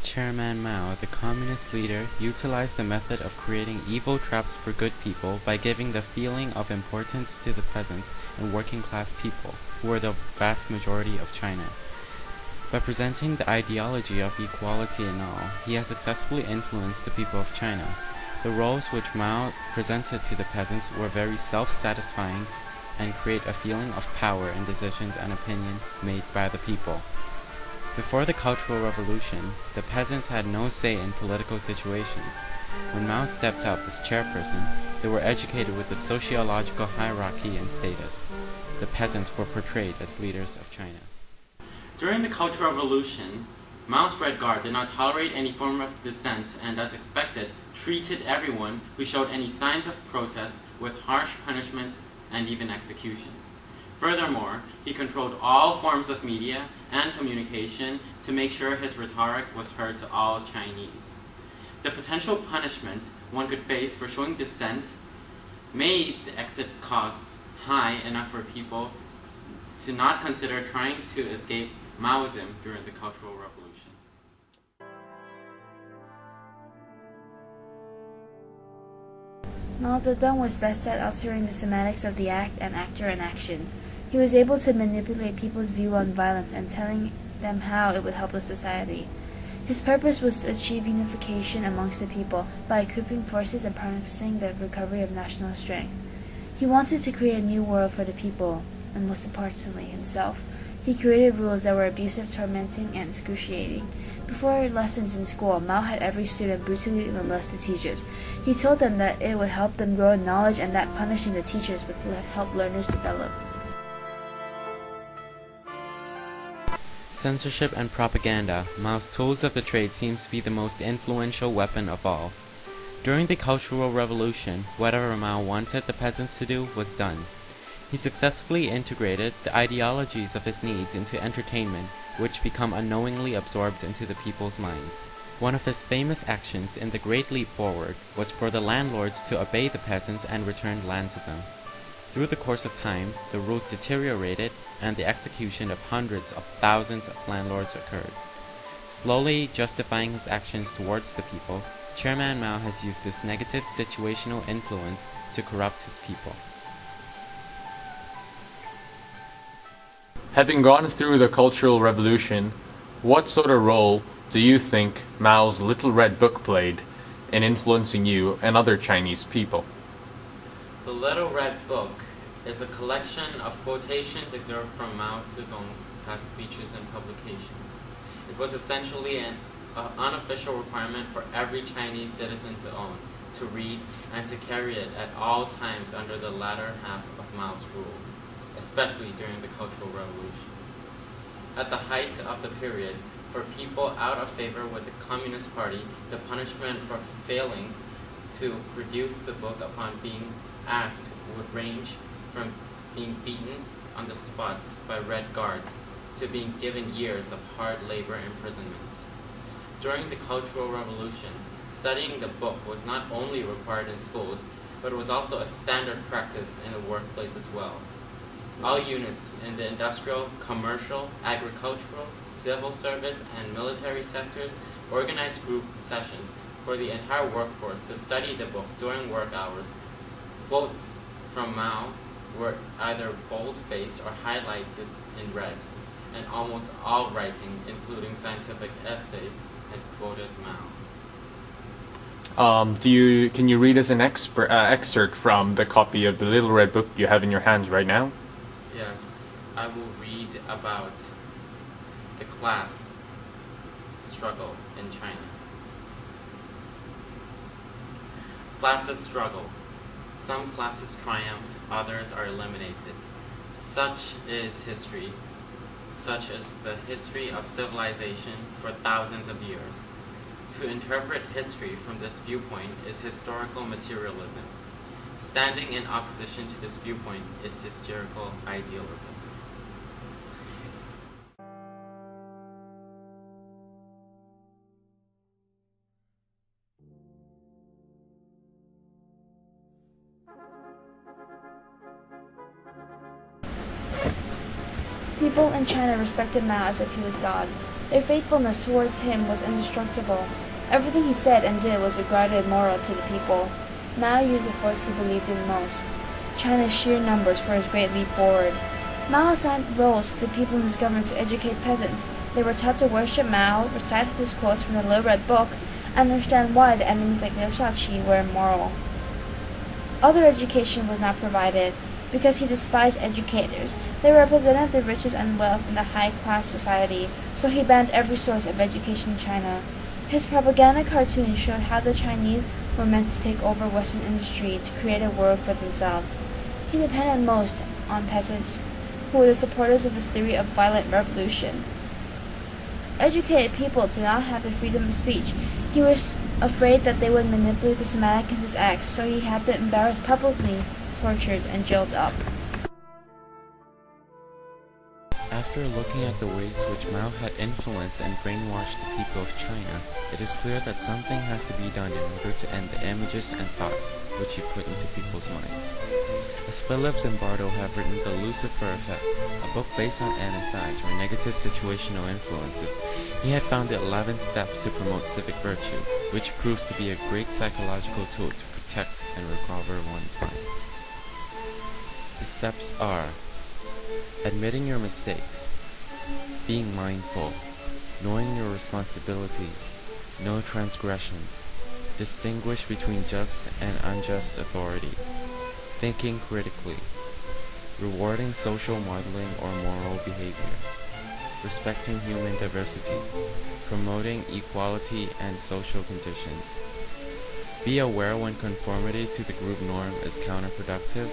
Chairman Mao, the communist leader, utilized the method of creating evil traps for good people by giving the feeling of importance to the peasants and working-class people, who were the vast majority of China. By presenting the ideology of equality in all, he has successfully influenced the people of China. The roles which Mao presented to the peasants were very self-satisfying and create a feeling of power in decisions and opinion made by the people. Before the Cultural Revolution, the peasants had no say in political situations. When Mao stepped up as chairperson, they were educated with the sociological hierarchy and status. The peasants were portrayed as leaders of China. During the Cultural Revolution, Mao's Red Guard did not tolerate any form of dissent and, as expected, treated everyone who showed any signs of protest with harsh punishments and even executions. Furthermore, he controlled all forms of media and communication to make sure his rhetoric was heard to all Chinese. The potential punishment one could face for showing dissent made the exit costs high enough for people to not consider trying to escape Maoism during the Cultural Revolution. Mao Zedong was best at altering the semantics of the act and actor and actions. He was able to manipulate people's view on violence and telling them how it would help the society. His purpose was to achieve unification amongst the people by equipping forces and promising the recovery of national strength. He wanted to create a new world for the people, and most importantly himself. He created rules that were abusive, tormenting, and excruciating. Before lessons in school, Mao had every student brutally molest the teachers. He told them that it would help them grow in knowledge and that punishing the teachers would help learners develop. Censorship and propaganda, Mao's tools of the trade, seems to be the most influential weapon of all. During the Cultural Revolution, whatever Mao wanted the peasants to do was done. He successfully integrated the ideologies of his needs into entertainment, which become unknowingly absorbed into the people's minds. One of his famous actions in the Great Leap Forward was for the landlords to obey the peasants and return land to them. Through the course of time, the rules deteriorated and the execution of hundreds of thousands of landlords occurred. Slowly justifying his actions towards the people, Chairman Mao has used this negative situational influence to corrupt his people. Having gone through the Cultural Revolution, what sort of role do you think Mao's Little Red Book played in influencing you and other Chinese people? The Little Red Book is a collection of quotations excerpted from Mao Zedong's past speeches and publications. It was essentially an unofficial requirement for every Chinese citizen to own, to read, and to carry it at all times under the latter half of Mao's rule, especially during the Cultural Revolution. At the height of the period, for people out of favor with the Communist Party, the punishment for failing to produce the book upon being asked would range from being beaten on the spot by Red Guards to being given years of hard labor imprisonment. During the Cultural Revolution, studying the book was not only required in schools, but it was also a standard practice in the workplace as well. All units in the industrial, commercial, agricultural, civil service, and military sectors organized group sessions for the entire workforce to study the book during work hours. Quotes from Mao were either bold-faced or highlighted in red, and almost all writing, including scientific essays, had quoted Mao. Can you read us an excerpt from the copy of the Little Red Book you have in your hands right now? Yes, I will read about the class struggle in China. Classes struggle. Some classes triumph, others are eliminated. Such is history. Such is the history of civilization for thousands of years. To interpret history from this viewpoint is historical materialism. Standing in opposition to this viewpoint is historical idealism. People in China respected Mao as if he was God. Their faithfulness towards him was indestructible. Everything he said and did was regarded moral to the people. Mao used the force he believed in most, China's sheer numbers, for his great leap forward. Mao assigned roles to the people in his government to educate peasants. They were taught to worship Mao, recite his quotes from the Little Red Book, and understand why the enemies like Liu Shaoqi were immoral. Other education was not provided, because he despised educators. They represented the riches and wealth in the high-class society, so he banned every source of education in China. His propaganda cartoons showed how the Chinese were meant to take over Western industry to create a world for themselves. He depended most on peasants, who were the supporters of his theory of violent revolution. Educated people did not have the freedom of speech. He was afraid that they would manipulate the semantic of his acts, so he had them embarrassed publicly, tortured, and jailed up. After looking at the ways which Mao had influenced and brainwashed the people of China, it is clear that something has to be done in order to end the images and thoughts which he put into people's minds. As Philip Zimbardo have written The Lucifer Effect, a book based on NSIs or negative situational influences, he had found the 11 steps to promote civic virtue, which proves to be a great psychological tool to protect and recover one's minds. The steps are: admitting your mistakes, being mindful, knowing your responsibilities, no transgressions, distinguish between just and unjust authority, thinking critically, rewarding social modeling or moral behavior, respecting human diversity, promoting equality and social conditions. Be aware when conformity to the group norm is counterproductive,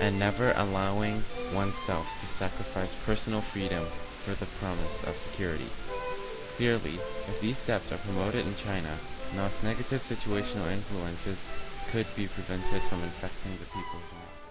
and never allowing oneself to sacrifice personal freedom for the promise of security. Clearly, if these steps are promoted in China, Mao's negative situational influences could be prevented from infecting the people's minds.